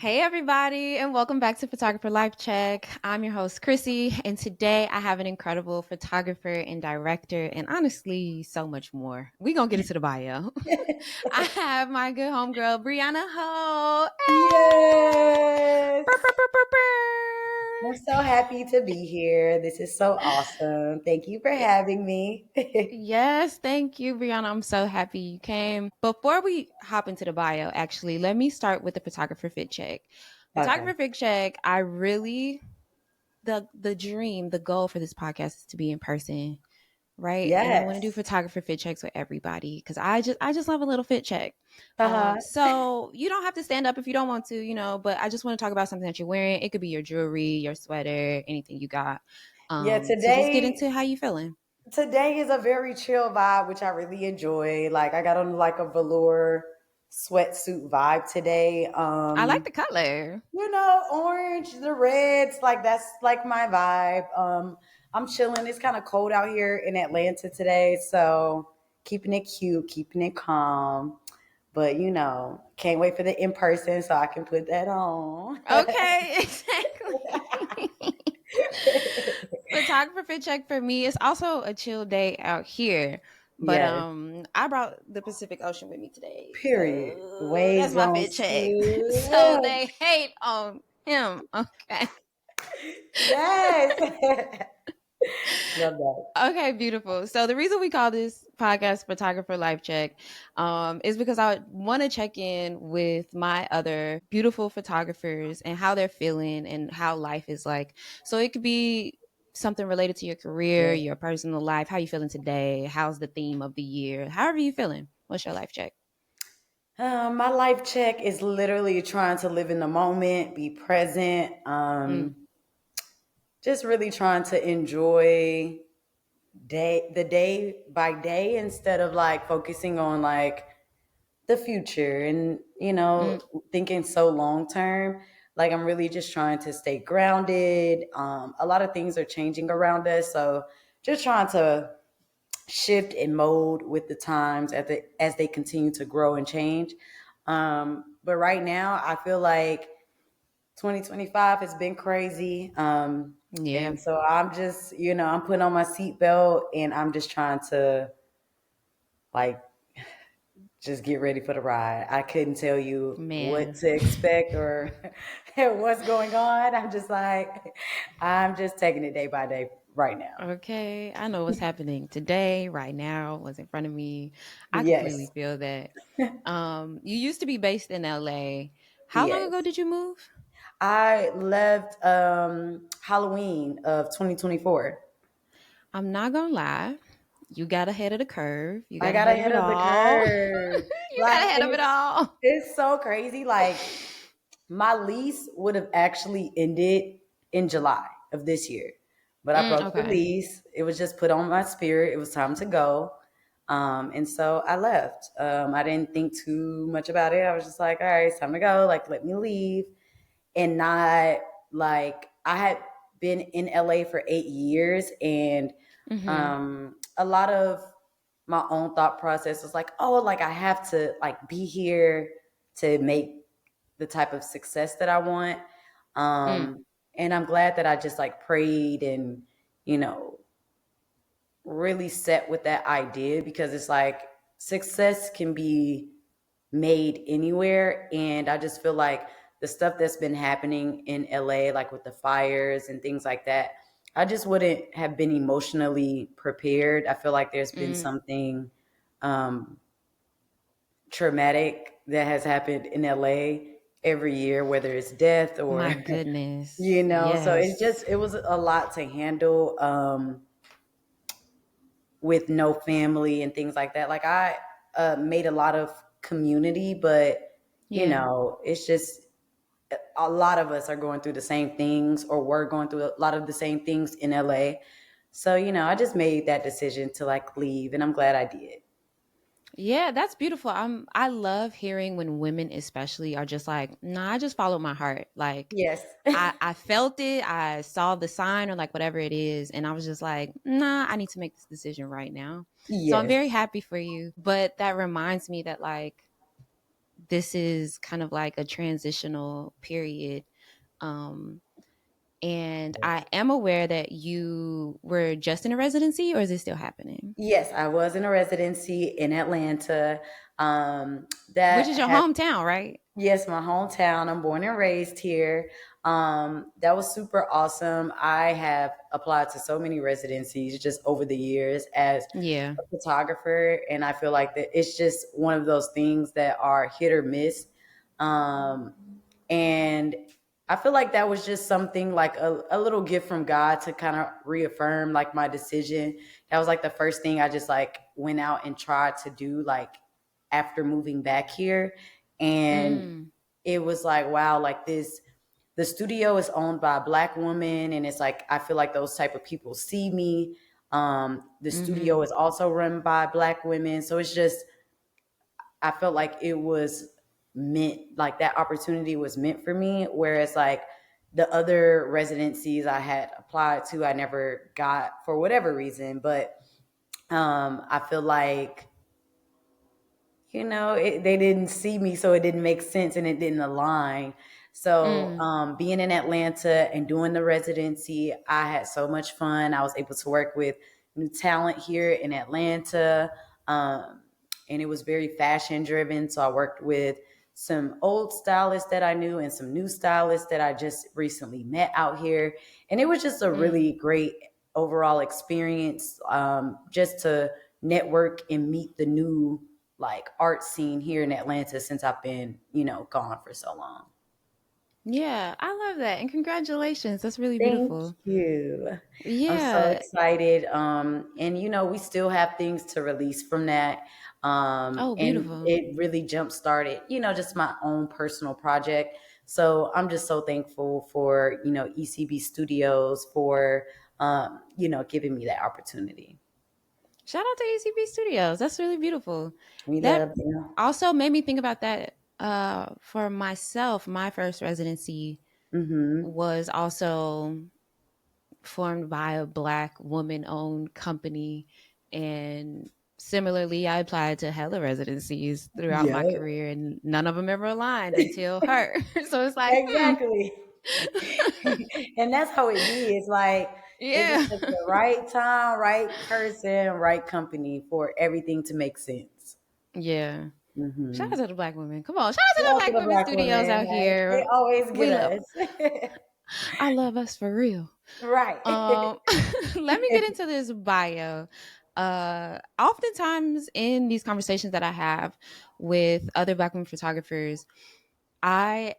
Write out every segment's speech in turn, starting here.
Hey everybody, and welcome back to Photographer Life Check. I'm your host, Qurissy, and today I have an incredible photographer and director, and honestly, so much more. We're gonna get into the bio. I have my good homegirl, Breyona Holt. Yes. Burr, burr, burr, burr, I'm burr. so happy to be here. This is so awesome. Thank you for having me. Yes, thank you, Briana. I'm so happy you came. Before we hop into the bio, actually, let me start with the photographer fit check. Okay. Photographer fit check, I really the dream, the goal for this podcast is to be in person, right? And I want to do Yes. photographer fit checks with everybody because I just love a little fit check. Uh-huh. So you don't have to stand up if you don't want to, but I just want to talk about something that you're wearing. It could be your jewelry, your sweater, anything you got. Yeah, So just get today into how you feeling. today is a very chill vibe, which I really enjoy. Like I got on like a velour sweatsuit vibe today. I like the color. Orange, the reds, like that's like my vibe. I'm chilling. It's kind of cold out here in Atlanta today, so keeping it cute, keeping it calm. But can't wait for the in person so I can put that on. Okay, exactly. Photographer fit check for me is also a chill day out here. But Yes, I brought the Pacific Ocean with me today. period. So that's Waves my on fit check. So smooth. they hate on him. Okay. Yes. Love that. Okay, beautiful. So the reason we call this podcast Photographer Life Check is because I want to check in with my other beautiful photographers and how they're feeling and how life is like. So it could be something related to your career, Yeah. your personal life, how you feeling today, how's the theme of the year, however you feeling. What's your life check? My life check is literally trying to live in the moment, be present. Mm, Just really trying to enjoy day by day instead of like focusing on like the future and mm, thinking so long term. Like I'm really just trying to stay grounded. A lot of things are changing around us, so just trying to shift and mold with the times as they continue to grow and change. But right now I feel like 2025 has been crazy. yeah, And so I'm just, I'm putting on my seatbelt and I'm just trying to like just get ready for the ride. I couldn't tell you what man. to expect or what's going on. I'm just taking it day by day right now. Okay, I know what's happening today, right now, what's in front of me. I completely Yes. feel that. You used to be based in LA. How long ago Yes. did you move? I left Halloween of 2024. I'm not gonna lie. You got ahead of the curve. You I got got ahead of ahead it of the all. curve. You got Like ahead of it all. it's so crazy. Like my lease would have actually ended in July of this year, but I broke the Okay. lease. It was just put on my spirit. It was time to go. And so I left. I didn't think too much about it. I was just like, all right, it's time to go. Like, let me leave. And not like I had been in LA for 8 years, and Mm-hmm. a lot of my own thought process was like, oh, like I have to like be here to make the type of success that I want. Mm, And I'm glad that I just like prayed and, you know, really set with that idea, because it's like success can be made anywhere. And I just feel like the stuff that's been happening in LA, like with the fires and things like that, I just wouldn't have been emotionally prepared. I feel like there's been mm. something um, traumatic that has happened in LA every year, whether it's death My or, goodness. so Yes. it was a lot to handle with no family and things like that. Like I made a lot of community, but Yeah. it's just a lot of us are going through the same things, or were going through a lot of the same things in LA. So, I just made that decision to like leave, and I'm glad I did. Yeah, that's beautiful. I love hearing when women especially are just like, nah, I just followed my heart. Like Yes. I felt it, I saw the sign or like whatever it is, and I was just like, nah, I need to make this decision right now. So I'm Yes. very happy for you. But that reminds me that like this is kind of like a transitional period. Um, and I am aware that you were just in a residency, or is it still happening? Yes, I was in a residency in Atlanta. Which That is your had hometown, right? Yes, my hometown. I'm born and raised here. That was super awesome. I have applied to so many residencies just over the years as Yeah. a photographer, and I feel like that it's just one of those things that are hit or miss. Um, and I feel like that was just something like a little gift from God to kind of reaffirm like my decision. That was like the first thing I just like went out and tried to do like after moving back here. And Mm, it was like, wow, like the studio is owned by a Black woman. And it's like, I feel like those type of people see me. The mm-hmm. studio is also run by Black women. So it's just, I felt like it was meant, like that opportunity was meant for me. Whereas like the other residencies I had applied to, I never got for whatever reason. But I feel like, they didn't see me, so it didn't make sense and it didn't align. So Mm, being in Atlanta and doing the residency, I had so much fun. I was able to work with new talent here in Atlanta, and it was very fashion driven. So I worked with some old stylists that I knew and some new stylists that I just recently met out here, and it was just a mm. really great overall experience, just to network and meet the new like art scene here in Atlanta since I've been, gone for so long. Yeah, I love that. And congratulations. That's really Thank beautiful. you. I'm so Yeah. excited. And we still have things to release from that. Oh, And beautiful. it really jump started, just my own personal project. So I'm just so thankful for, ECB Studios for, giving me that opportunity. Shout out to ACB Studios. That's really beautiful. We That love, also made me think about that for myself. My first residency mm-hmm. was also formed by a Black woman owned company. And similarly, I applied to hella residencies throughout my Yeah. career, and none of them ever aligned until her. So it's like, Exactly. And that's how it be. It's like it yeah. just took the right time, right person, right company for everything to make sense. Yeah. Shout out Hmm. to the Black women. Come on. Shout out to Shout the out to Black the women Black studios women. out Like, they here. always get We love us. them. I love us for real. Right. Let me get into this bio. Oftentimes in these conversations that I have with other Black women photographers, I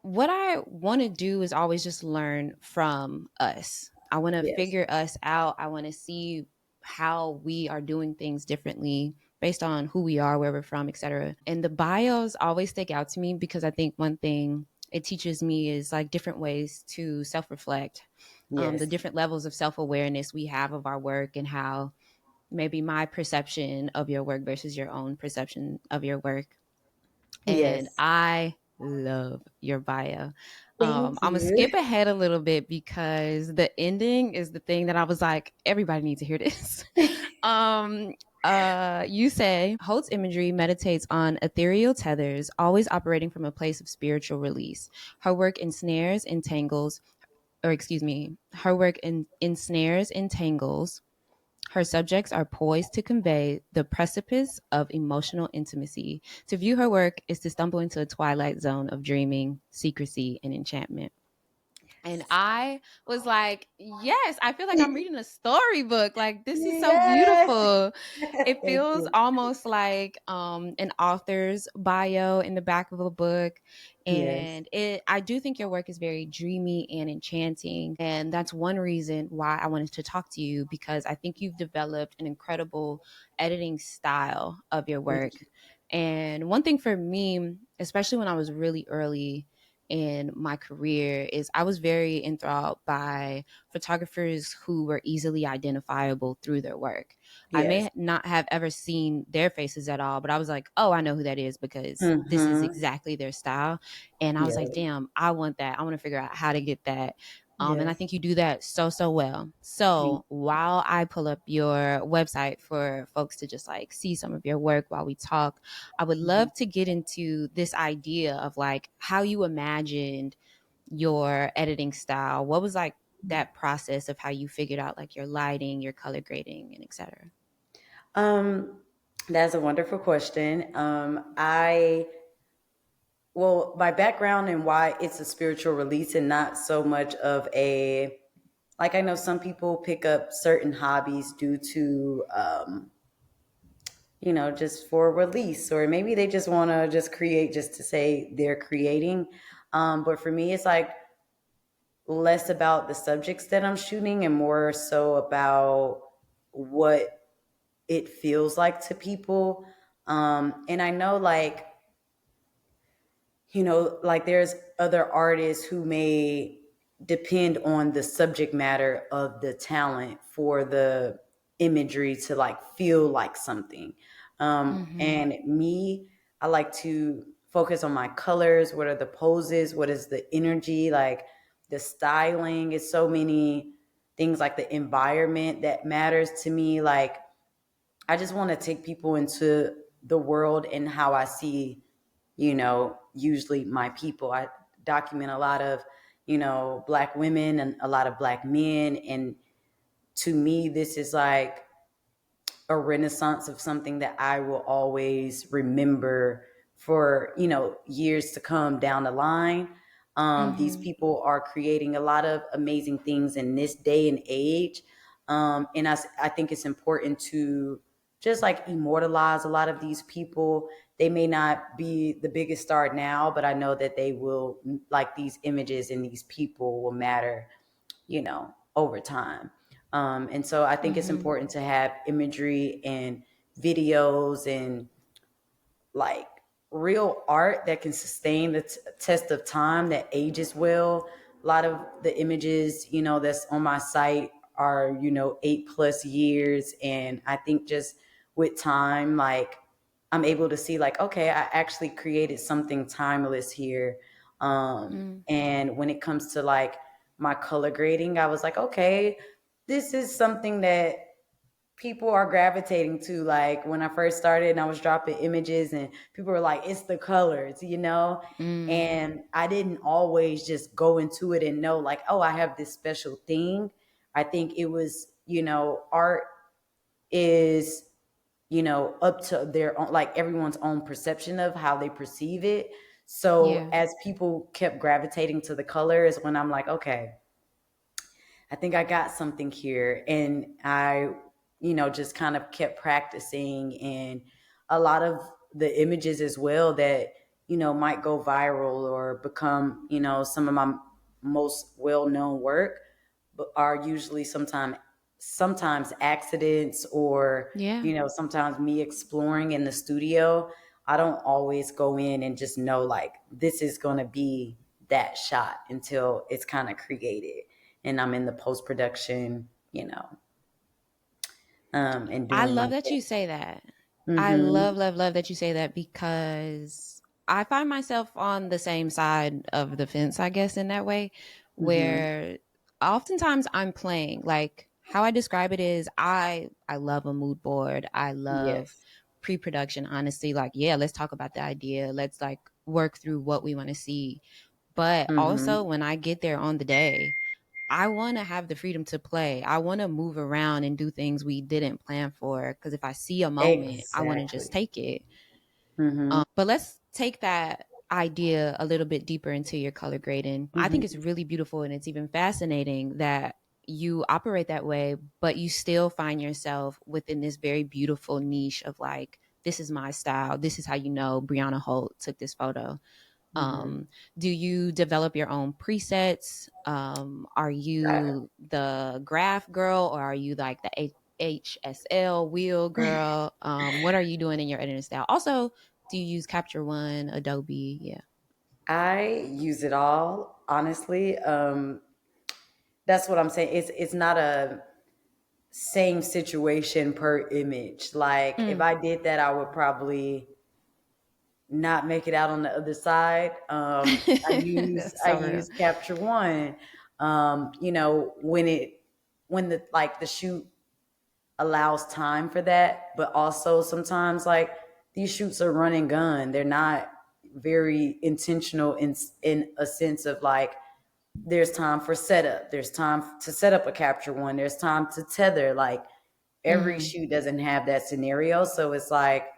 what I want to do is always just learn from us. I want to Yes. figure us out. I want to see how we are doing things differently based on who we are, where we're from, etc. And the bios always stick out to me because I think one thing it teaches me is like different ways to self-reflect, the Yes. different levels of self-awareness we have of our work, and how maybe my perception of your work versus your own perception of your work. And Yes. I love your bio. Thank I'm gonna you. skip ahead a little bit because the ending is the thing that I was like, everybody needs to hear this. um, you say Holt's imagery meditates on ethereal tethers, always operating from a place of spiritual release. Her work ensnares, entangles, or excuse me, her work ensnares, entangles. Her subjects are poised to convey the precipice of emotional intimacy. To view her work is to stumble into a twilight zone of dreaming, secrecy, and enchantment. And I was like, yes, I feel like I'm reading a storybook. Like, this is so Yes. beautiful. It Thank feels you. almost like an author's bio in the back of a book. Yes. And I do think your work is very dreamy and enchanting. And that's one reason why I wanted to talk to you, because I think you've developed an incredible editing style of your Thank work. you. And one thing for me, especially when I was really early in my career, is I was very enthralled by photographers who were easily identifiable through their work. I Yes. may not have ever seen their faces at all, but I was like, oh, I know who that is because this is Mm-hmm. exactly their style. And I was like, Yeah. damn, I want that. I want to figure out how to get that. And I Yes. think you do that so well. Thank So while I pull up your website for folks to just like see some of your work while we talk, I would you. love to get into this idea of like how you imagined your editing style. What was like that process of how you figured out like your lighting, your color grading, and etc. Um, that's a wonderful question. Well, my background and why it's a spiritual release and not so much of a, like, I know some people pick up certain hobbies due to, just for release, or maybe they just want to just create just to say they're creating. But for me, it's like less about the subjects that I'm shooting and more so about what it feels like to people. And I know, like, like there's other artists who may depend on the subject matter of the talent for the imagery to like feel like something. Mm-hmm. And me, I like to focus on my colors. What are the poses? What is the energy? Like the styling is so many things, like the environment that matters to me. Like I just want to take people into the world and how I see, usually my people. I document a lot of, Black women and a lot of Black men. And to me, this is like a renaissance of something that I will always remember for, years to come down the line. These Mm-hmm. people are creating a lot of amazing things in this day and age. And I think it's important to just like immortalize a lot of these people. They may not be the biggest star now, but I know that they will, like, these images and these people will matter, over time. And so I think it's Mm-hmm. important to have imagery and videos and like real art that can sustain the test of time, that ages well. A lot of the images, that's on my site are, 8+ years. And I think just with time, like I'm able to see like, okay, I actually created something timeless here. Mm. And when it comes to like my color grading, I was like, okay, this is something that people are gravitating to. Like when I first started and I was dropping images and people were like, it's the colors. Mm. And I didn't always just go into it and know like, oh, I have this special thing. I think it was, art is, up to their own, like everyone's own perception of how they perceive it. So Yeah. as people kept gravitating to the colors, when I'm like, okay, I think I got something here. And I, just kind of kept practicing. And a lot of the images as well that, might go viral or become, some of my most well known work, but are usually sometimes accidents or, Yeah. sometimes me exploring in the studio. I don't always go in and just know like this is going to be that shot until it's kind of created and I'm in the post production, and I doing my love that you thing. say that. I Mm-hmm. love, love, love that you say that because I find myself on the same side of the fence, I guess, in that way, Mm-hmm. where oftentimes I'm playing. Like how I describe it is I love a mood board. I love Yes. pre-production, honestly. Like, yeah, let's talk about the idea. Let's like work through what we want to see. But Mm-hmm. also when I get there on the day, I want to have the freedom to play. I want to move around and do things we didn't plan for. Because if I see a moment, I want to just Exactly. take it. Mm-hmm. But let's take that idea a little bit deeper into your color grading. I think it's Mm-hmm. really beautiful and it's even fascinating that you operate that way, but you still find yourself within this very beautiful niche of like, this is my style. This is how you know Breyona Holt took this photo. Mm-hmm. Do you develop your own presets? Are you the graph girl or are you like the HSL wheel girl? What are you doing in your editing style? Also, do you use Capture One, Adobe? Yeah. I use it all, honestly. That's what I'm saying. It's not a same situation per image. Like if Mm. I did that, I would probably not make it out on the other side. I use That's I so real. use Capture One. You know, when the like the shoot allows time for that, but also sometimes like these shoots are run and gun. They're not very intentional in a sense of like there's time for setup, there's time to set up a capture one, there's time to tether. Like every Mm-hmm. shoot doesn't have that scenario, so it's like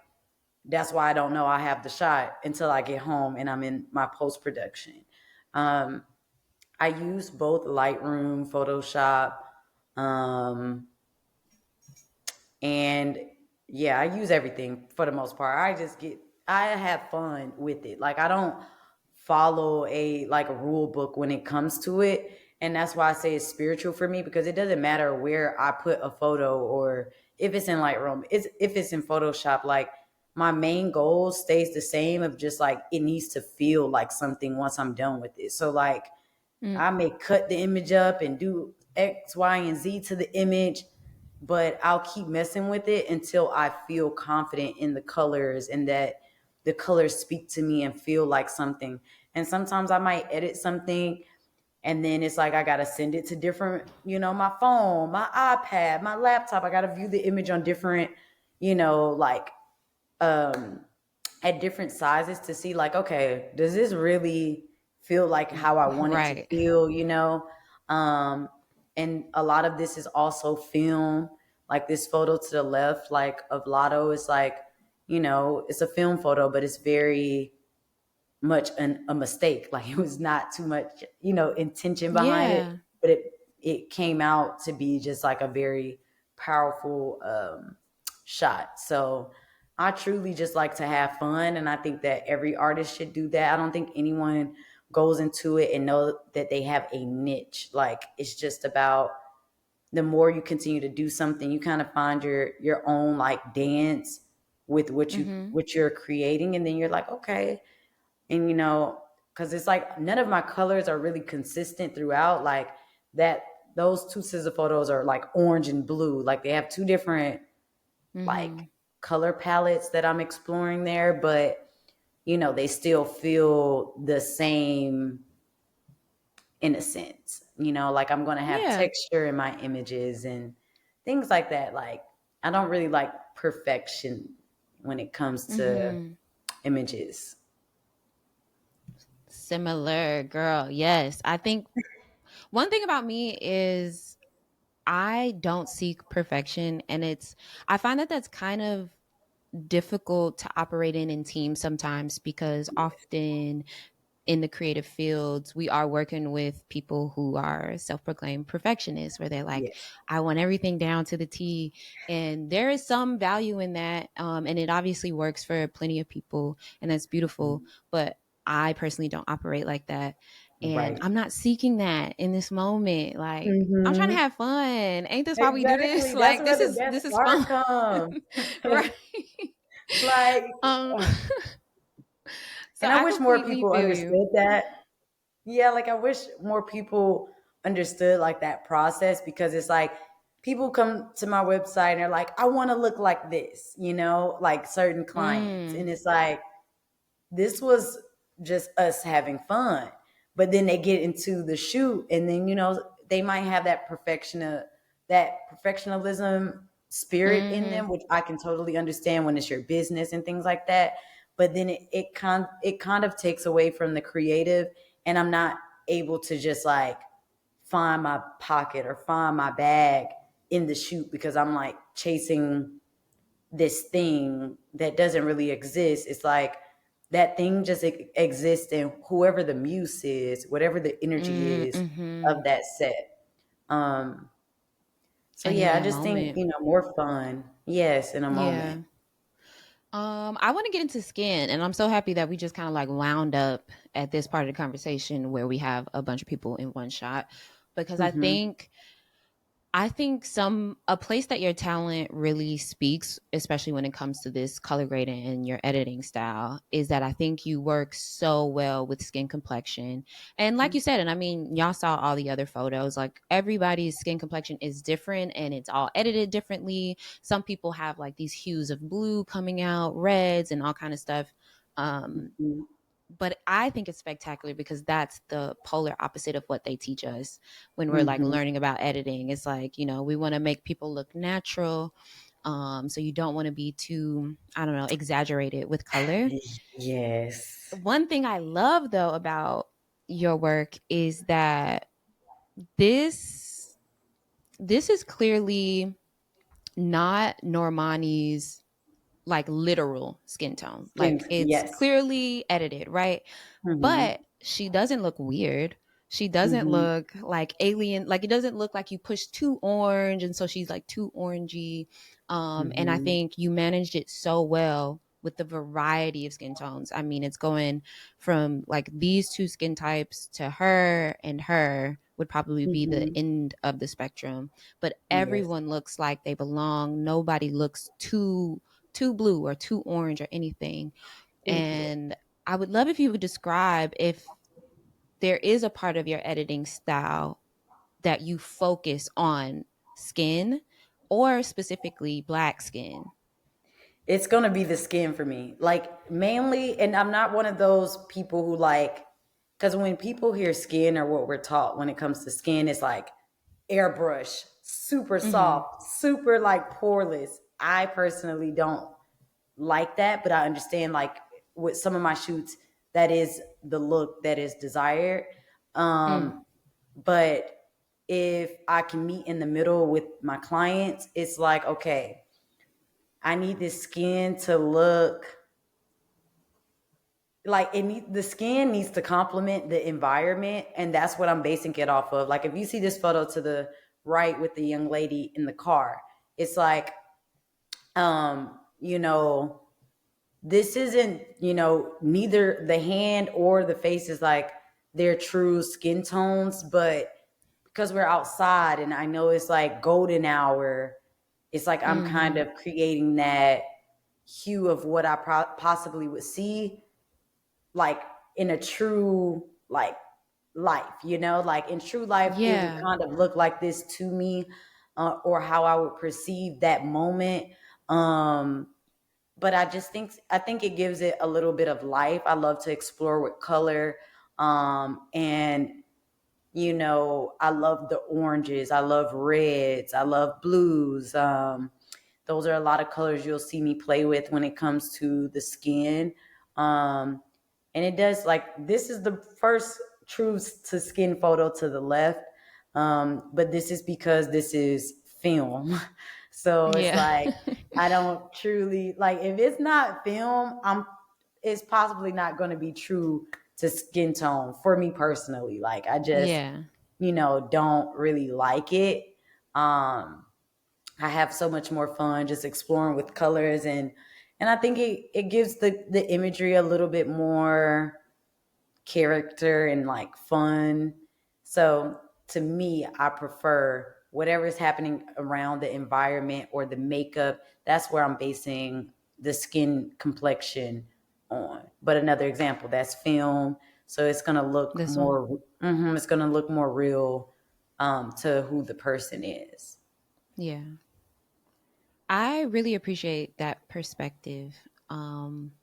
that's why I don't know I have the shot until I get home and I'm in my post production. Um, I use both Lightroom, Photoshop, um, and yeah, I use everything for the most part. I have fun with it. Like I don't follow a like a rule book when it comes to it. And that's why I say it's spiritual for me, because it doesn't matter where I put a photo or if it's in Lightroom, if it's in Photoshop, like my main goal stays the same of just like it needs to feel like something once I'm done with it. So like Mm. I may cut the image up and do X, Y, and Z to the image, but I'll keep messing with it until I feel confident in the colors and that the colors speak to me and feel like something. And sometimes I might edit something and then it's like I gotta send it to different, you know, my phone, my iPad, my laptop. I gotta view the image on different, you know, like um at different sizes to see like, okay, does this really feel like how I want it to Right. feel, you know? Um, and a lot of this is also film. Like this photo to the left, like of Lotto, is like, you know, it's a film photo, but it's very much a mistake. Like it was not too much, you know, intention behind it, Yeah. but it came out to be just like a very powerful shot. So I truly just like to have fun, and I think that every artist should do that. I don't think anyone goes into it and know that they have a niche. Like it's just about the more you continue to do something, you kind of find your own like dance with Mm-hmm. what you're creating, and then you're like, okay, and you know, because it's like none of my colors are really consistent throughout. Like that, those two scissor photos are like orange and blue. Like they have two different like Mm-hmm. color palettes that I'm exploring there, but you know, they still feel the same in a sense. You know, like I'm gonna have Yeah. texture in my images and things like that. Like I don't really like perfection when it comes to Mm-hmm. images. Similar, girl. Yes. I think one thing about me is I don't seek perfection, and I find that that's kind of difficult to operate in teams sometimes, because often in the creative fields, we are working with people who are self-proclaimed perfectionists, where they're like, Yeah. I want everything down to the T. And there is some value in that. And it obviously works for plenty of people, and that's beautiful. But I personally don't operate like that. And Right. I'm not seeking that in this moment. Like, I'm trying to Mm-hmm. have fun. Ain't this why we do this? Exactly. That's Like, where this the is best this is fun. part comes. Right. Like, um so and I I wish more completely people feel you. understood that. Yeah, like I wish more people understood like that process, because it's like people come to my website and they're like, I want to look like this, you know, like certain clients. And Mm, it's like, this was just us having fun. But then they get into the shoot and then, you know, they might have that perfectionism spirit in mm-hmm. them, which I can totally understand when it's your business and things like that. But then it kind of takes away from the creative, and I'm not able to just like find my pocket or find my bag in the shoot, because I'm like chasing this thing that doesn't really exist. It's like that thing just exists in whoever the muse is, whatever the energy is Mm-hmm. of that set. Um, so And in yeah, I that just think, moment. you know, more fun. Yes, in a moment. Yeah. I want to get into skin, and I'm so happy that we just kind of like wound up at this part of the conversation where we have a bunch of people in one shot, because Hmm. I think a place that your talent really speaks, especially when it comes to this color grading and your editing style, is that I think you work so well with skin complexion. And like you said, and I mean, y'all saw all the other photos, like everybody's skin complexion is different and it's all edited differently. Some people have like these hues of blue coming out, reds and all kind of stuff. Um, Hmm. but I think it's spectacular because that's the polar opposite of what they teach us when we're like Hmm. learning about editing. It's like, you know, we want to make people look natural. So you don't want to be too, I don't know, exaggerated with color. Yes. One thing I love though about your work is that this this is clearly not Normani's like literal skin tone. Like it's Yes. clearly edited, right? Hmm. But she doesn't look weird. She doesn't Hmm. look like alien. Like it doesn't look like you pushed too orange and so she's like too orangey. And I Hmm. think you managed it so well with the variety of skin tones. I mean, it's going from like these two skin types to her, and her would probably be the Hmm. end of the spectrum. But Yes. everyone looks like they belong. Nobody looks too blue or too orange or anything. Thank you. And I would love if you would describe if there is a part of your editing style that you focus on skin or specifically black skin. It's gonna be the skin for me. Like mainly, and I'm not one of those people who like, because when people hear skin or what we're taught when it comes to skin, it's like airbrush, super Mm-hmm. soft, super like poreless. I personally don't like that, but I understand like with some of my shoots, that is the look that is desired. Mm. But if I can meet in the middle with my clients, it's like, okay, I need this skin to look like the skin needs to complement the environment, and that's what I'm basing it off of. Like if you see this photo to the right with the young lady in the car, it's like you know, this isn't, you know, neither the hand or the face is like their true skin tones, but because we're outside and I know it's like golden hour, it's like I'm kind Mm-hmm. of creating that hue of what I possibly would see like in a true like life, you know, like in true life it would Yeah. kind of look like this to me, or how I would perceive that moment. um but I think it gives it a little bit of life. I love to explore with color, and you know, I love the oranges, I love reds, I love blues. Those are a lot of colors you'll see me play with when it comes to the skin. Um, and it does, like, this is the first true to skin photo to the left. But this is because this is film. So it's Yeah. like, I don't truly, like, if it's not film, it's possibly not going to be true to skin tone for me personally. Like, I just, Yeah. don't really like it. Um, I have so much more fun just exploring with colors, and I think it gives the imagery a little bit more character and like fun. So to me, I prefer whatever is happening around the environment or the makeup. That's where I'm basing the skin complexion on. But another example, that's film. So it's gonna look This one. more. It's gonna look more real, to who the person is. Yeah. I really appreciate that perspective. Um,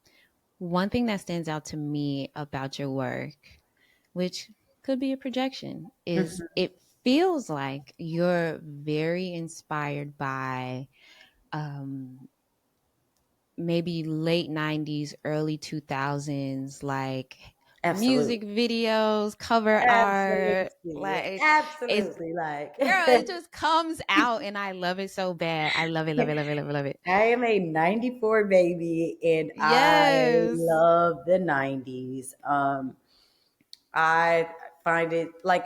One thing that stands out to me about your work, which could be a projection, is Mhm. it feels like you're very inspired by um, maybe late 90s, early 2000s, like music Absolutely. videos, cover art. Absolutely. Like, it's, Absolutely. Like, girl, it just comes out and I love it so bad. I love it, love it, love it, love it, love it. I am a 94 baby and I Yes. love the 90s. I find it like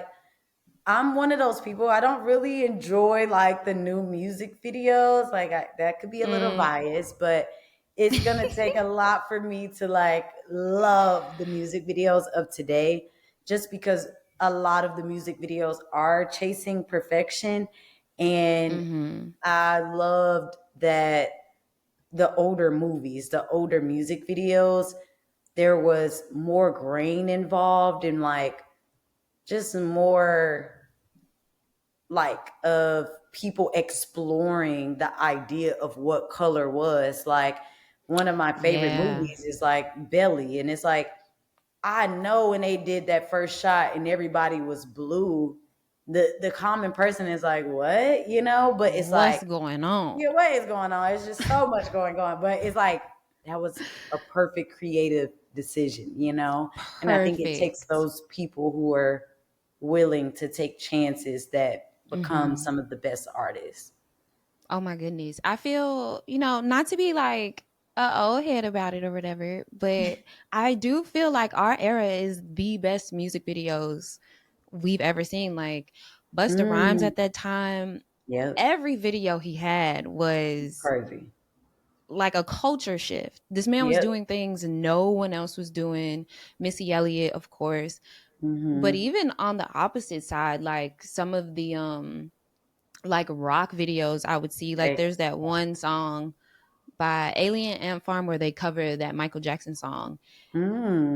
I'm one of those people. I don't really enjoy like the new music videos. Like that could be a little Mm. biased, but it's gonna take a lot for me to like love the music videos of today, just because a lot of the music videos are chasing perfection, and Hmm. I loved that the older movies, the older music videos, there was more grain involved and like just more like of people exploring the idea of what color was. Like one of my favorite Yeah. movies is like Belly, and it's like I know when they did that first shot and everybody was blue, the common person is like, what? You know, but it's like, What's going on? yeah, what is going on? It's just so much going on. But it's like that was a perfect creative decision, you know? And I think it takes Perfect. those people who are willing to take chances that become Hmm. some of the best artists. Oh my goodness. I feel, not to be like old head about it or whatever, but I do feel like our era is the best music videos we've ever seen. Like Busta Rhymes Mm, at that time, yep. every video he had was Crazy. like a culture shift. This man was Yep. doing things no one else was doing. Missy Elliott, of course. But Mm-hmm. even on the opposite side, like some of the like rock videos I would see, like They, there's that one song by Alien Ant Farm where they cover that Michael Jackson song.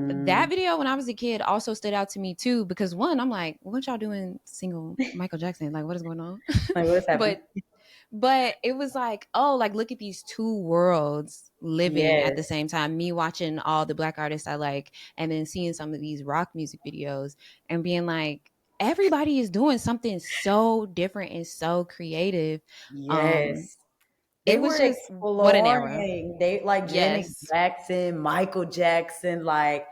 That mm. video when I was a kid also stood out to me too because one, I'm like, what y'all doing single Michael Jackson? Like, what is going on? Like, what's happening? but but it was like, oh, like look at these two worlds living at the Yes. same time. Me watching all the black artists I like, and then seeing some of these rock music videos and being like, everybody is doing something so different and so creative. Um, Yes. They it was were just what an era. exploring. They like Janet Yes. Jackson, Michael Jackson, like,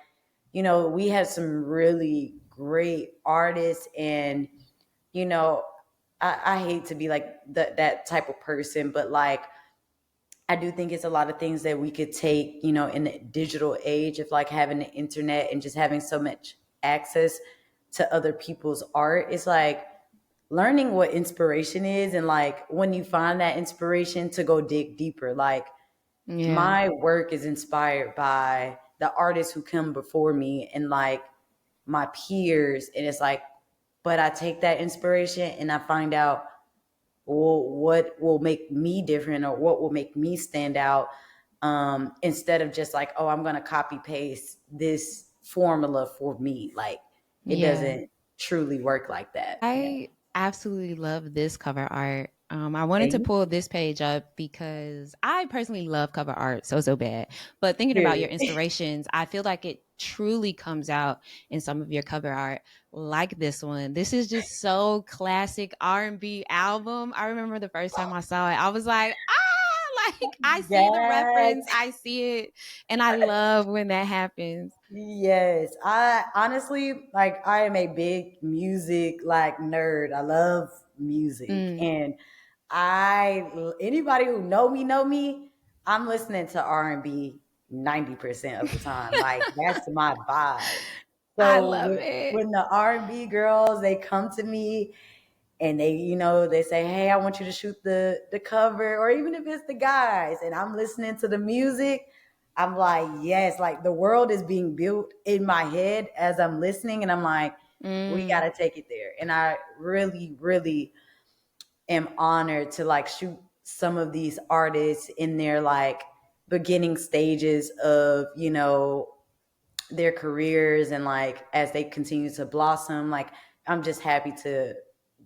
you know, we had some really great artists and, you know, I hate to be like that type of person, but like I do think it's a lot of things that we could take, you know, in the digital age of like having the internet and just having so much access to other people's art. It's like learning what inspiration is and like when you find that inspiration to go dig deeper. Like Yeah. my work is inspired by the artists who come before me and like my peers. And it's like, but I take that inspiration and I find out, well, what will make me different or what will make me stand out, instead of just like, oh, I'm going to copy paste this formula for me. Like it Yeah. doesn't truly work like that. Yeah. I absolutely love this cover art. I wanted to Thank pull this page up because I personally love cover art so bad. But thinking about your you. inspirations, I feel like it truly comes out in some of your cover art, like this one. This is just so classic R&B album. I remember the first time I saw it, I was like, ah, like I see the Yes. reference, I see it, and I love when that happens. Yes. I honestly, like, I am a big music, like, nerd. I love music. Mm, And anybody who know me, I'm listening to R&B 90% of the time. Like, that's my vibe. I So love it. when the R&B girls, they come to me and they, you know, they say, hey, I want you to shoot the cover, or even if it's the guys and I'm listening to the music, I'm like, yes, like the world is being built in my head as I'm listening, and I'm like, we got Mm, to take it there. And I really, really am honored to like shoot some of these artists in their like beginning stages of, you know, their careers, and like as they continue to blossom, like I'm just happy to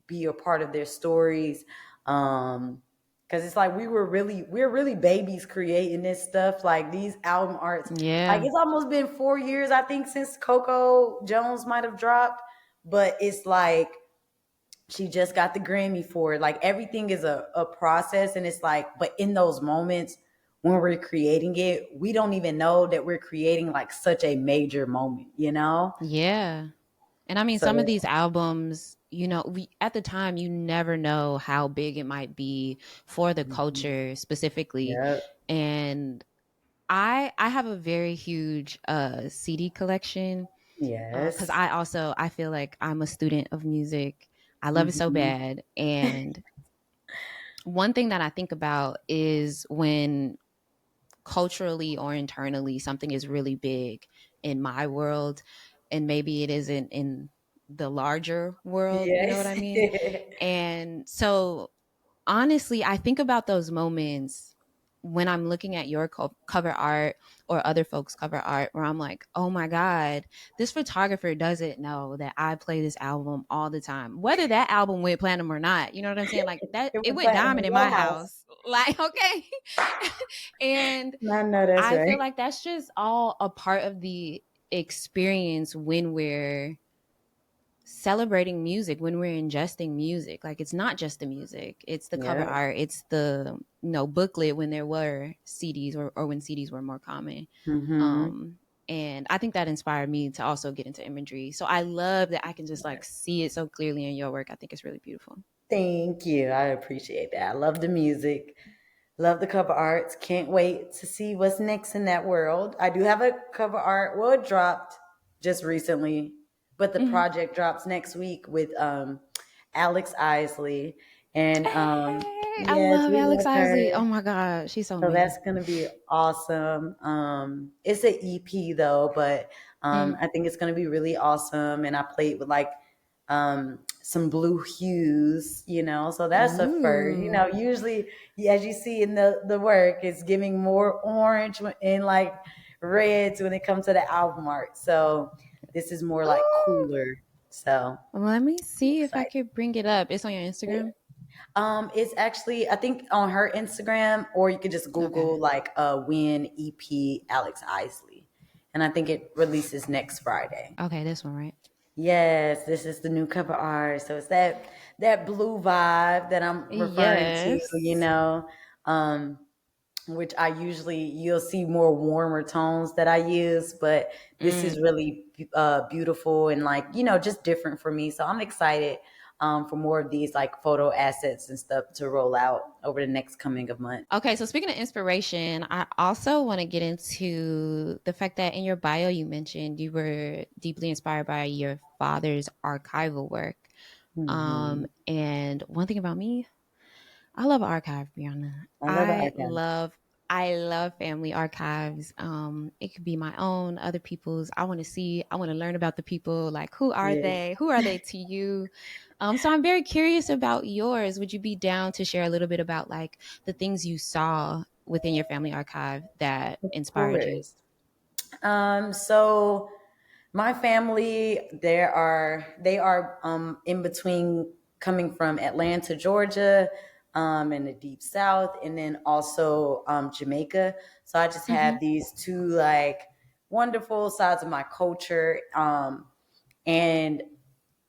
be a part of their stories. Because it's like we're really babies creating this stuff, like these album arts. Like yeah. it's almost been 4 years, I think, since Coco Jones might have dropped, but it's like she just got the Grammy for it. Like everything is a process, and it's like, but in those moments when we're creating it, we don't even know that we're creating like such a major moment, you know? Yeah. And I mean, So some of these albums, at the time, you never know how big it might be for the mhm. culture specifically. Yeah. And I have a very huge CD collection because Yes. I feel like I'm a student of music. I love it so Hmm. bad. And one thing that I think about is when culturally or internally something is really big in my world and maybe it isn't in the larger world, you know what Yes. I mean? And so honestly, I think about those moments when I'm looking at your cover art or other folks' cover art where I'm like, oh my God, this photographer doesn't know that I play this album all the time. Whether that album went platinum or not, you know what I'm saying? Like that, It it went went platinum diamond in in your my house. house. Like, okay. And I know that's I feel right. like that's just all a part of the experience when we're celebrating music, when we're ingesting music. Like, it's not just the music, it's the cover Yeah. art, it's the booklet when there were CDs, or when CDs were more common. Mm-hmm. um and I think that inspired me to also get into imagery, so I love that I can just like see it so clearly in your work. I think it's really beautiful. Thank you. I appreciate that. I love the music. Love the cover arts. Can't wait to see what's next in that world. I do have a cover art. Well, it dropped just recently, but the Hmm. project drops next week with Alex Isley. And Hey, I yes, love we Alex love her. Isley. Oh my god, she's so So amazing. that's gonna be awesome. It's an EP though, but Mm. I think it's gonna be really awesome. And I played with like some blue hues, so that's a first. Ooh. Usually, as you see in the work, it's giving more orange and like reds when it comes to the album art. So this is more like Ooh. cooler. So Let me I'm see if I excited. could bring it up. It's on your Instagram. It's actually I think on her Instagram, or you could just Okay. Google like Win EP Alex Isley, and I think it releases next Friday. Okay, this one, right? Yes, this is the new cover art, so it's that blue vibe that I'm referring to, Yes. um, which you'll see more warmer tones that I use, but this Mm. is really beautiful and like just different for me. So I'm excited for more of these like photo assets and stuff to roll out over the next coming of months. Okay, so speaking of inspiration, I also want to get into the fact that in your bio you mentioned you were deeply inspired by your father's archival work. Hmm. And one thing about me, I love archive, Brianna. I love the archive. I love family archives. It could be my own, other people's. I want to learn about the people. Like, who are Yeah, they? Who are they to you? So I'm very curious about yours. Would you be down to share a little bit about like the things you saw within your family archive that of inspired you? course. So my family, they are in between, coming from Atlanta, Georgia, in the deep south, and then also Jamaica. So I just Mm-hmm. have these two like wonderful sides of my culture. And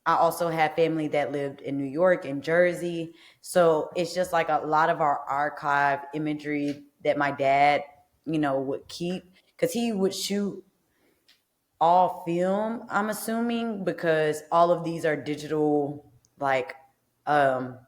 I also have family that lived in New York and Jersey. So it's just like a lot of our archive imagery that my dad, would keep, because he would shoot all film, I'm assuming, because all of these are digital, like um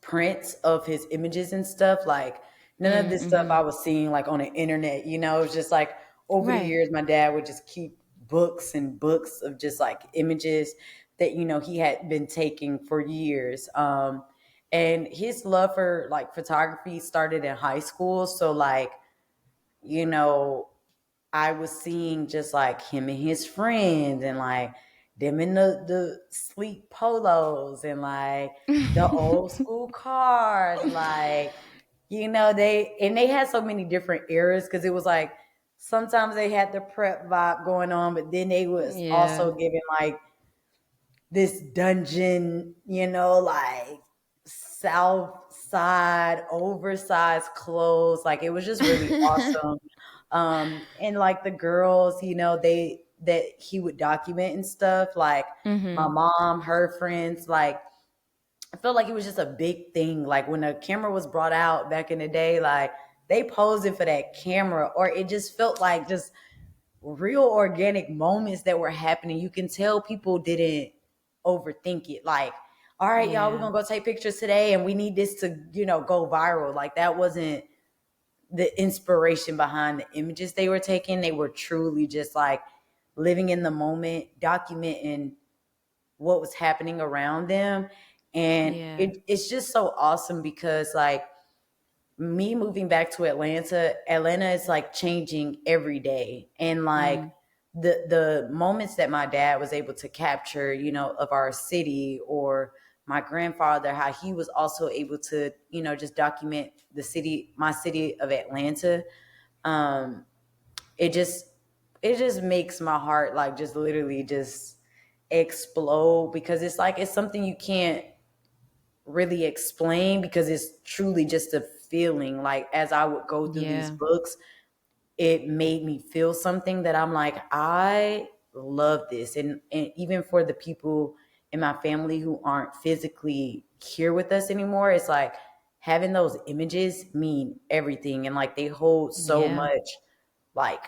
prints of his images and stuff. Like none of this stuff Mm-hmm. I was seeing like on the internet. It's just like over the Right. years, my dad would just keep books and books of just like images that he had been taking for years. And his love for like photography started in high school. So like, you know, I was seeing just like him and his friends, and like them in the sleek polos, and like the old school cars. Like, they had so many different eras, because it was like sometimes they had the prep vibe going on, but then they was Yeah. also giving like this dungeon, like South Side oversized clothes. Like it was just really awesome. And like the girls, they that he would document and stuff, like my Mm-hmm. mom, her friends, like I felt like it was just a big thing. Like when a camera was brought out back in the day, like they posed it for that camera, or it just felt like just real organic moments that were happening. You can tell people didn't overthink it. Like, all right, y'all, we're Yeah. gonna go take pictures today, and we need this to, go viral. Like that wasn't the inspiration behind the images they were taking. They were truly just like living in the moment, documenting what was happening around them. And Yeah. it's just so awesome, because like me moving back to Atlanta is like changing every day. And like Mm. the moments that my dad was able to capture, of our city, or my grandfather, how he was also able to, just document my city of Atlanta. Um, it just makes my heart like just literally just explode, because it's something you can't really explain, because it's truly just a feeling. Like as I would go through these Yeah. books, it made me feel something that I'm like, I love this. And even for the people in my family who aren't physically here with us anymore, it's like having those images mean everything. And like they hold so Yeah. much like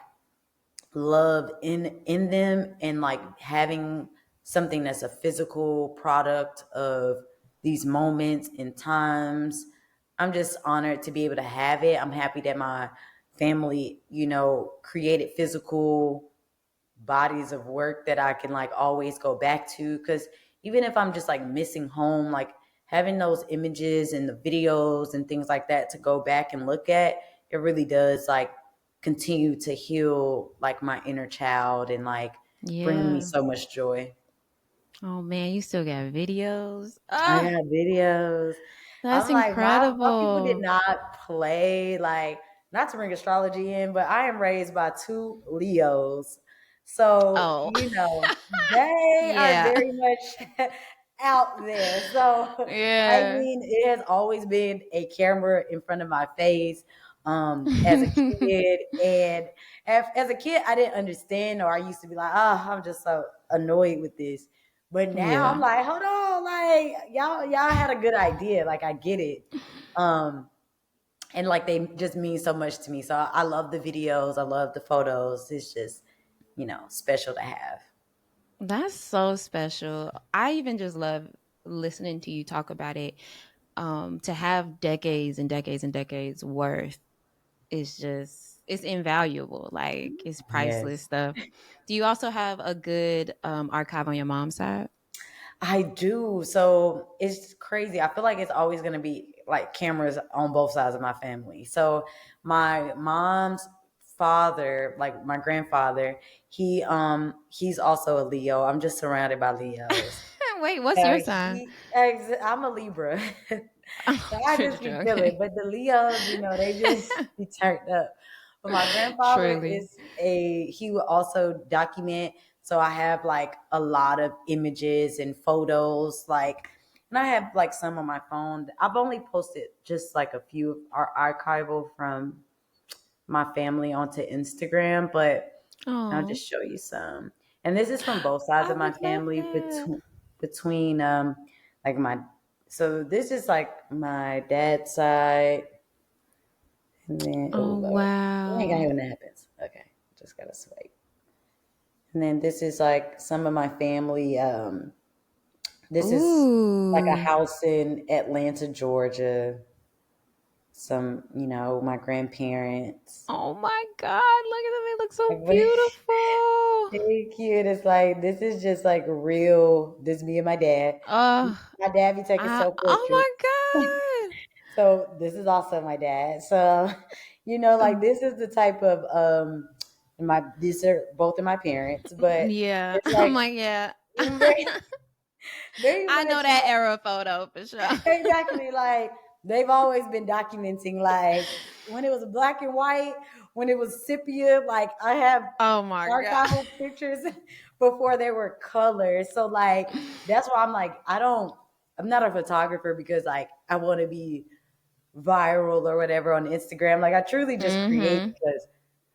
love in them, and like having something that's a physical product of these moments and times. I'm just honored to be able to have it. I'm happy that my family, created physical bodies of work that I can like always go back to. Cause even if I'm just like missing home, like having those images and the videos and things like that to go back and look at, it really does like continue to heal like my inner child and like bring me Yeah. so much joy. Oh man, you still got videos. I Ah, got videos. that's I'm like, my people did incredible. not play, like, not to bring astrology in, but I am raised by two Leos. So, Oh. they are Yeah. very much out there. So, I Yeah. mean, it has always been a camera in front of my face as a kid. And as a kid, I didn't understand, or I used to be like, oh, I'm just so annoyed with this. But now I'm Yeah. like, hold on, like y'all had a good idea. Like I get it. Um, and like they just mean so much to me. So I love the videos, I love the photos. It's just, special to have. That's so special. I even just love listening to you talk about it. To have decades and decades and decades worth is just it's invaluable. Like it's priceless Yes. stuff. Do you also have a good archive on your mom's side? I do. So it's crazy. I feel like it's always going to be like cameras on both sides of my family. So my mom's father, like my grandfather, he's also a Leo. I'm just surrounded by Leos. Wait, what's your sign? I'm a Libra. So Oh, I true, just true, be feeling. okay. But the Leos, they just be turned up. But my grandfather Truly. he would also document. So I have like a lot of images and photos, like, and I have like some on my phone. I've only posted just like a few of our archival from my family onto Instagram, but I'll Oh, just show you some. And this is from both sides I of my would love family that. between like my so this is like my dad's side, and then oh Oh, Lord. I think I hate wow. when that happens. Okay. Just gotta swipe. And then this is like some of my family. This is like a Ooh. house in Atlanta, Georgia. Some, my grandparents. Oh my God. Look at them. They look so Like, beautiful. thank you. And it's like this is just like real. This is me and my dad. Uh, My dad be taking self oh portraits. my God. So this is also my dad. So, like this is the type of these are both of my parents, but Yeah. it's I'm like like, yeah. very very I know much that like era photo for sure. exactly like they've always been documenting like when it was black and white, when it was sepia, like I have Oh my God. archival pictures before they were colors. So like that's why I'm like I'm not a photographer because like I want to be viral or whatever on Instagram. Like I truly just create Mm-hmm. because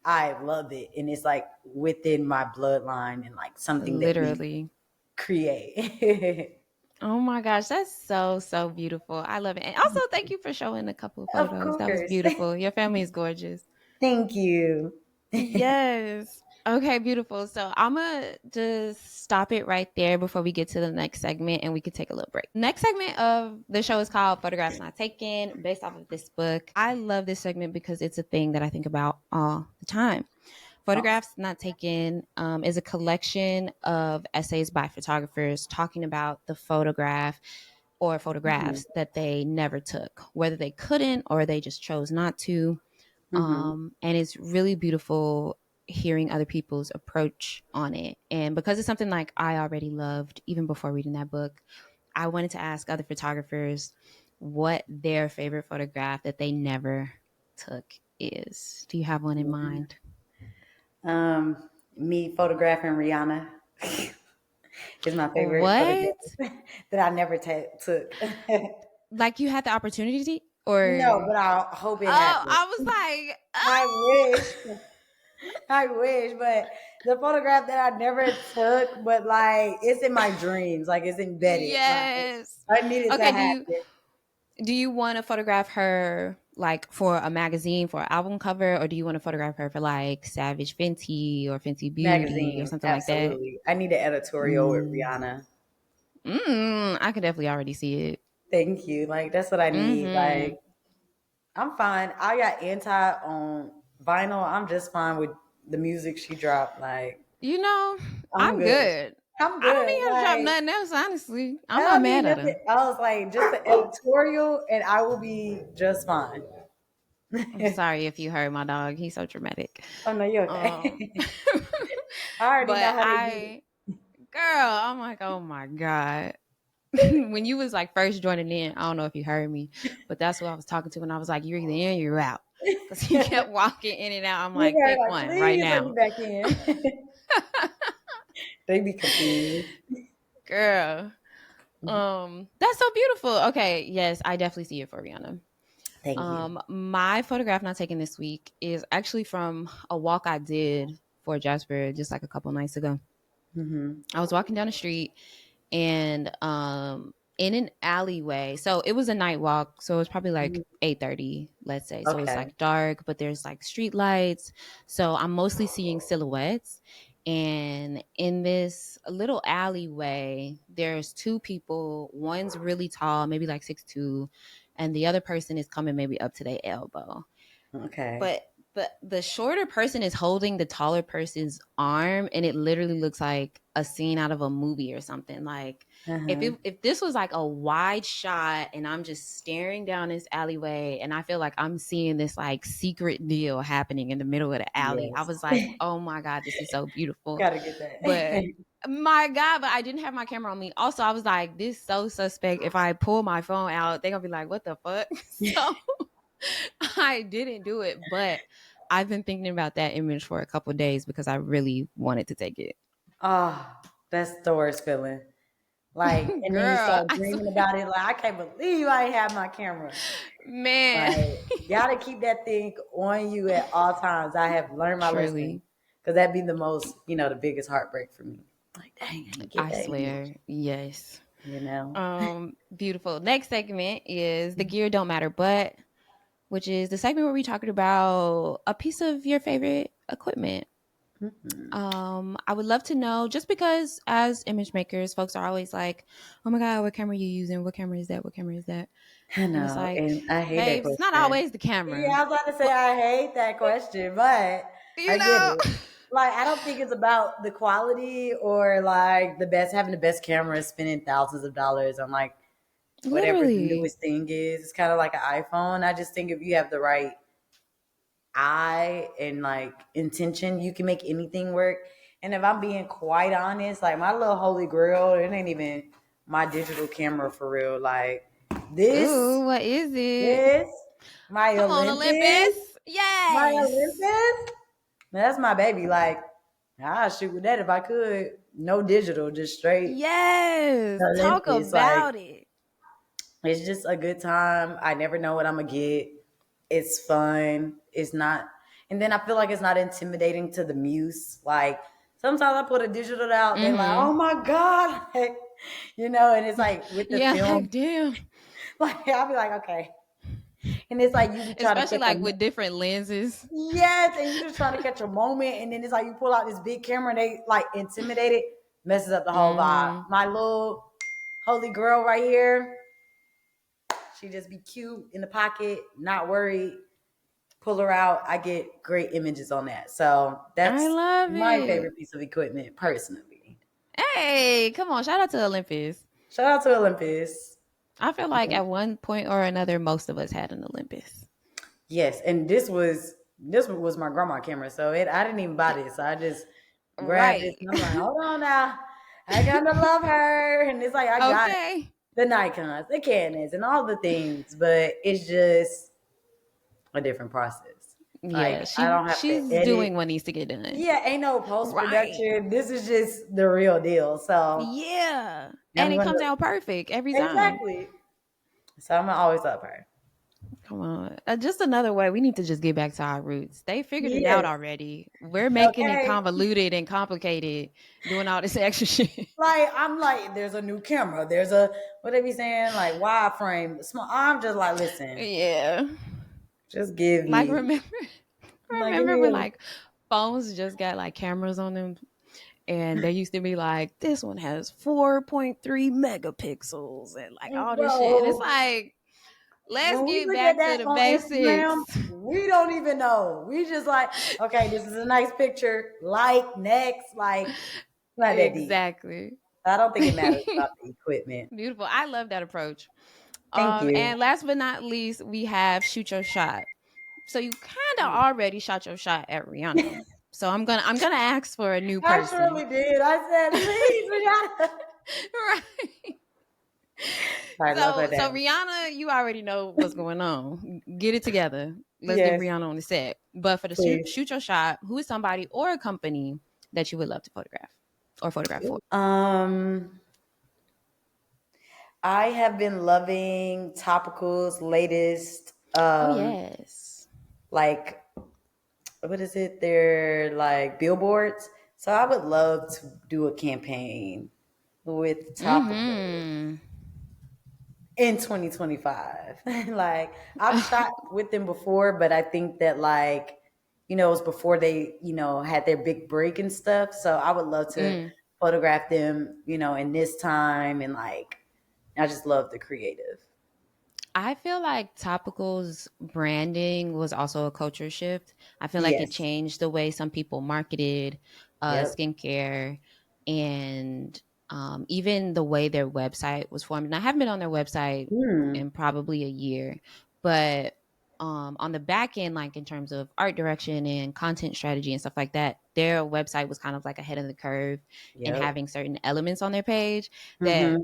I love it and it's like within my bloodline and like something that we Literally. create. Oh my gosh, that's so, so beautiful. I love it. And also, thank you for showing a couple of Of photos. That was course. beautiful. Your family is gorgeous. Thank you. Yes. Okay, beautiful. So I'm gonna just stop it right there before we get to the next segment and we could take a little break. Next segment of the show is called Photographs Not Taken, based off of this book. I love this segment because it's a thing that I think about all the time. Awesome. Photographs Not Taken is a collection of essays by photographers talking about the photograph or Mhm. photographs that they never took, whether they couldn't or they just chose not to. Mhm. And it's really beautiful hearing other people's approach on it. And because it's something like I already loved even before reading that book, I wanted to ask other photographers what their favorite photograph that they never took is. Do you have one in mind? Me photographing Rihanna is my favorite What? photograph that I never took. Like you had the opportunity No, or but I hope it oh, happens. I was like, I ah! wish. I wish, but the photograph that I never took, but like it's in my dreams, like it's embedded. Like Yes. I need it to Okay, happen. do you want to photograph her like for a magazine for an album cover, or do you want to photograph her for like Savage Fenty or Fenty Beauty or Magazine, something like that? absolutely. I need an editorial with Mm. Rihanna. I could definitely already see it. Thank you. Like that's what I need. Mm-hmm. Like I'm fine. I got anti on vinyl. I'm just fine with the music she dropped. Like You know, I'm I'm good. good. I'm I don't good. need her to drop Like nothing else, honestly. I'm I not don't need mad at her. nothing else. Like just the editorial, and I will be just fine. I'm sorry if you heard my dog. He's so dramatic. Oh no, you're Um, okay. I already know but how they be. girl, I'm like, oh my God. When you was like first joining in, I don't know if you heard me, but that's who I was talking to when I was like, you're either in or you're out. Because he kept walking in and out. I'm You like, guys pick like, one right please let me now. back in. They be confused. Girl. That's so beautiful. Okay, yes, I definitely see it for Rihanna. Thank you. My photograph not taken this week is actually from a walk I did for Jasper just like a couple nights ago. Mm-hmm. I was walking down the street and in an alleyway. So it was a night walk, so it was probably like 8:30, let's say. So it's Okay. like dark, but there's like street lights. So I'm mostly seeing silhouettes. And in this little alleyway, there's two people. One's really tall, maybe like 6'2", and the other person is coming maybe up to their elbow. Okay. But the shorter person is holding the taller person's arm, and it literally looks like a scene out of a movie or something. Like Uh-huh. if this was like a wide shot and I'm just staring down this alleyway and I feel like I'm seeing this like secret deal happening in the middle of the alley, I Yes. was like, oh my God, this is so beautiful. Gotta get that. But my God, but I didn't have my camera on me. Also, I was like, this so suspect. If I pull my phone out, they're gonna be like, what the fuck? So I didn't do it, but I've been thinking about that image for a couple of days because I really wanted to take it. Oh, that's the worst feeling. Like, and then you Girl, start I dreaming swear, about it. Like, I can't believe I ain't have my camera. man. Like, gotta keep that thing on you at all times. I have learned my lesson Truly, because that'd be the most, the biggest heartbreak for me. Like, dang, I didn't get I that swear, image. yes. You know? Beautiful. Next segment is the gear don't matter, but which is the segment where we talking about a piece of your favorite equipment. Mhm. I would love to know, just because as image makers, folks are always like, oh my God, what camera are you using? What camera is that? What camera is that? I And it's know, like, and I hate that babes, it's not question. always the camera. Yeah, I was about to say But I hate that question, but you I get know, it. Like, I don't think it's about the quality or like having the best camera, spending thousands of dollars on like whatever the literally. newest thing is. It's kind of like an iPhone. I just think if you have the right eye and like intention, you can make anything work. And if I'm being quite honest, like my little holy grail, it ain't even my digital camera for real. Like this, Ooh, what is it? this, my Come on, Olympus, Olympus. my Yes. Olympus. That's my baby. Like I'll shoot with that if I could. No digital, just straight Yes. Talk Olympus. Like about it. it's just a good time. I never know what I'm gonna get. It's fun. It's not, and then I feel like it's not intimidating to the muse. Like sometimes I put a digital out, they're like, Mm-hmm. "Oh my god," like, and it's like with the Yeah, like film, damn. like I'll be like, okay, and it's like you be trying to Especially catch a like with different lenses. yes, and you just trying to catch a moment, and then it's like you pull out this big camera, and they like intimidated, messes up the whole vibe. Mm-hmm. My little holy girl right here, she just be cute in the pocket, not worried. Pull her out. I get great images on that. So I that's love my it. favorite piece of equipment personally. Hey, come on. Shout out to Olympus. Shout out to Olympus. I feel like at one point or another, most of us had an Olympus. Yes, and this was my grandma camera, so I didn't even buy this. I just grabbed this Right. and I'm like, hold on now, I gotta love her, and it's like I got Okay. the Nikons, the Canons, and all the things, but it's just a different process. Like Yeah, I don't have to she's edit. doing what needs to get done. Yeah, ain't no post Right. production. This is just the real deal. So Yeah. And I'm it gonna comes out perfect every time. exactly. So I'm gonna always love her. Come on. Just another way. We need to just get back to our roots. They figured it out Yes. already. We're making it Okay. convoluted and complicated, doing all this extra shit. Like I'm like, there's a new camera. There's a what they be saying like wireframe. Small. I'm just like, listen, Yeah. just give Like me, remember like give remember me. when like phones just got like cameras on them and they used to be like this one has 4.3 megapixels and like all this shit. And it's Bro, like let's when we get look at back to that the on basics. Instagram, we don't even know. We just like, okay, this is a nice picture. Like next, like not that deep. Exactly. I don't think it matters about the equipment. Beautiful. I love that approach. Thank you. And last but not least, we have shoot your shot. So you kind of already shot your shot at Rihanna. So I'm gonna ask for a new I person. surely did. I said, please, Briana. Right. I love her So down. Rihanna, you already know what's going on. Get it together. Let's get Yes, Rihanna on the set. But for the please. shoot your shot, who is somebody or a company that you would love to photograph or photograph for? Um, I have been loving Topical's latest, Oh yes. like what is it? They're like billboards. So I would love to do a campaign with Topical Mm-hmm. in 2025. Like I've shot with them before, but I think that like, it was before they, had their big break and stuff. So I would love to Mm. photograph them, in this time and like I just love the creative. I feel like Topical's branding was also a culture shift. I feel like it Yes. changed the way some people marketed Yep. skincare and even the way their website was formed. And I haven't been on their website Hmm. in probably a year, but on the back end, like in terms of art direction and content strategy and stuff like that, their website was kind of like ahead of the curve and Yep. having certain elements on their page that Mm-hmm.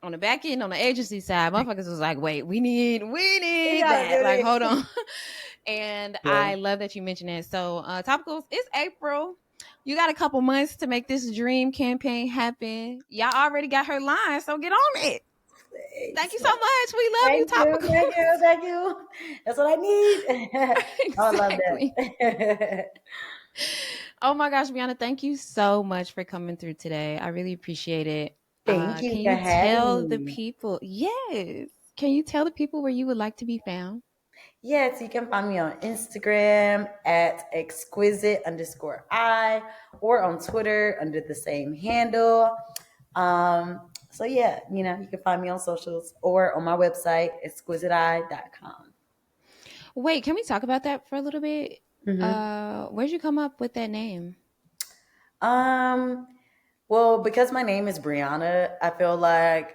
on the back end, on the agency side, motherfuckers was like, wait, we We need gotta that. do Like, hold it. on. And Yeah. I love that you mentioned that. So topicals, it's April. You got a couple months to make this dream campaign happen. Y'all already got her line, so get on it. Thank Thanks. you so much. We love you, Thank you. Thank you. topicals. Thank you. That's what I need. I love Exactly. that. Oh my gosh, Briana, thank you so much for coming through today. I really appreciate it. Thank you Can for you having tell the me. people? Yes. Can you tell the people where you would like to be found? Yes, you can find me on Instagram at exquisite_I or on Twitter under the same handle. So yeah, you can find me on socials or on my website, exquisiteeye.com. Wait, can we talk about that for a little bit? Mm-hmm. Where'd you come up with that name? Um, well, because my name is Briana, I feel like,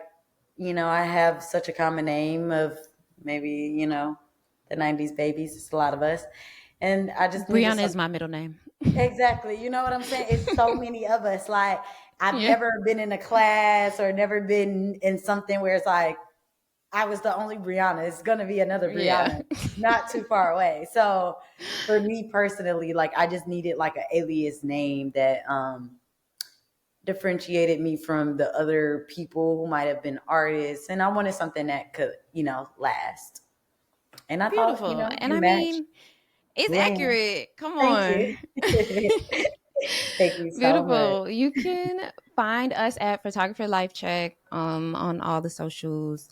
I have such a common name of maybe, the 90s babies. It's a lot of us. And I just needed Brianna is some. my middle name. Exactly. You know what I'm saying? It's so many of us. Like, I've Yeah. never been in a class or never been in something where it's like, I was the only Brianna. It's going to be another Yeah. Brianna not too far away. So for me personally, like, I just needed like an alias name that, differentiated me from the other people who might have been artists. And I wanted something that could, last. And I thought, Beautiful. And you I matched. mean, it's Land. accurate. Come Thank on. you. Thank you so much. Beautiful. You can find us at Photographer Life Check on all the socials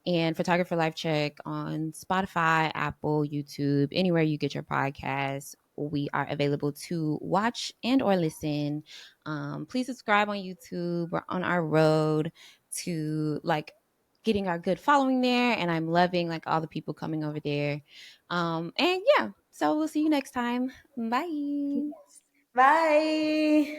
and Photographer Life Check on Spotify, Apple, YouTube, anywhere you get your podcasts. We are available to watch and or listen. Please subscribe on YouTube. We're on our road to like getting our good following there, and I'm loving like all the people coming over there. And yeah, so we'll see you next time. Bye. Bye.